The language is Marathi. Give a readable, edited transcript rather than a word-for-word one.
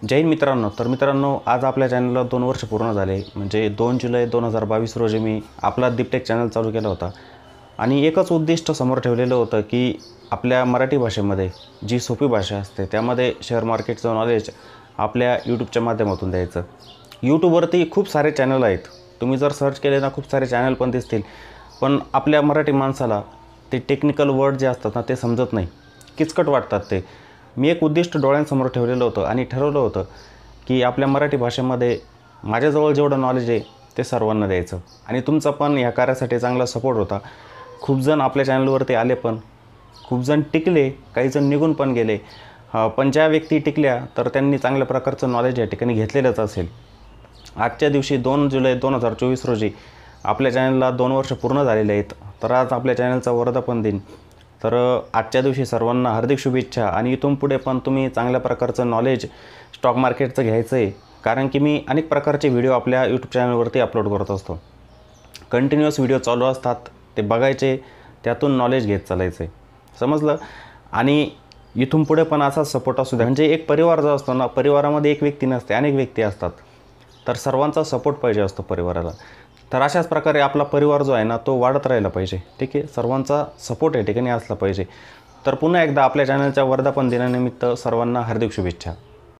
जय हिंद मित्रांनो. तर मित्रांनो, आज आपल्या चॅनलला 2 वर्ष पूर्ण झाले. म्हणजे 2 जुलै 2022 रोजी मी आपला दीपटेक चॅनल चालू केला होता आणि एकच उद्दिष्ट समोर ठेवलेलं होतं की आपल्या मराठी भाषेमध्ये जी सोपी भाषा असते त्यामध्ये शेअर मार्केटचं नॉलेज आपल्या यूट्यूबच्या माध्यमातून द्यायचं. यूट्यूबवरती खूप सारे चॅनल आहेत. तुम्ही जर सर्च केले ना खूप सारे चॅनल पण दिसतील, पण आपल्या मराठी माणसाला ते टेक्निकल वर्ड जे असतात ना ते समजत नाही, किचकट वाटतात ते. मी एक उद्दिष्ट डोळ्यांसमोर ठेवलेलं होतं आणि ठरवलं होतं की आपल्या मराठी भाषेमध्ये माझ्याजवळ जेवढं नॉलेज आहे ते सर्वांना द्यायचं. आणि तुमचा पण ह्या कार्यासाठी चांगला सपोर्ट होता. खूप जण आपल्या चॅनलवरती आले, पण खूप जण टिकले, काही जण निघून पण गेले. पण ज्या व्यक्ती टिकल्या तर त्यांनी चांगल्या प्रकारचं नॉलेज या ठिकाणी घेतलेलंच असेल. आजच्या दिवशी 2 जुलै 2024 रोजी आपल्या चॅनलला 2 वर्ष पूर्ण झालेले आहेत. तर आज आपल्या चॅनलचा वर्धापन दिन. तर आजच्या दिवशी सर्वांना हार्दिक शुभेच्छा. आणि इथून पुढे पण तुम्ही चांगल्या प्रकारचं नॉलेज स्टॉक मार्केटचं घ्यायचं आहे, कारण की मी अनेक प्रकारचे व्हिडिओ आपल्या यूट्यूब चॅनलवरती अपलोड करत असतो. कंटिन्युअस व्हिडिओ चालू असतात, ते बघायचे, त्यातून नॉलेज घेत चालायचं आहे. समजलं? आणि इथून पुढे पण असाच सपोर्ट असू द्या. म्हणजे एक परिवार जो असतो ना, परिवारामध्ये एक व्यक्ती नसते, अनेक व्यक्ती असतात. तर सर्वांचा सपोर्ट पाहिजे असतो परिवाराला. तर अशाच प्रकारे आपला परिवार जो आहे ना तो वाढत राहिला पाहिजे. ठीक आहे, सर्वांचा सपोर्ट या ठिकाणी असला पाहिजे. तर पुन्हा एकदा आपल्या चॅनलच्या वर्धापन दिनानिमित्त सर्वांना हार्दिक शुभेच्छा.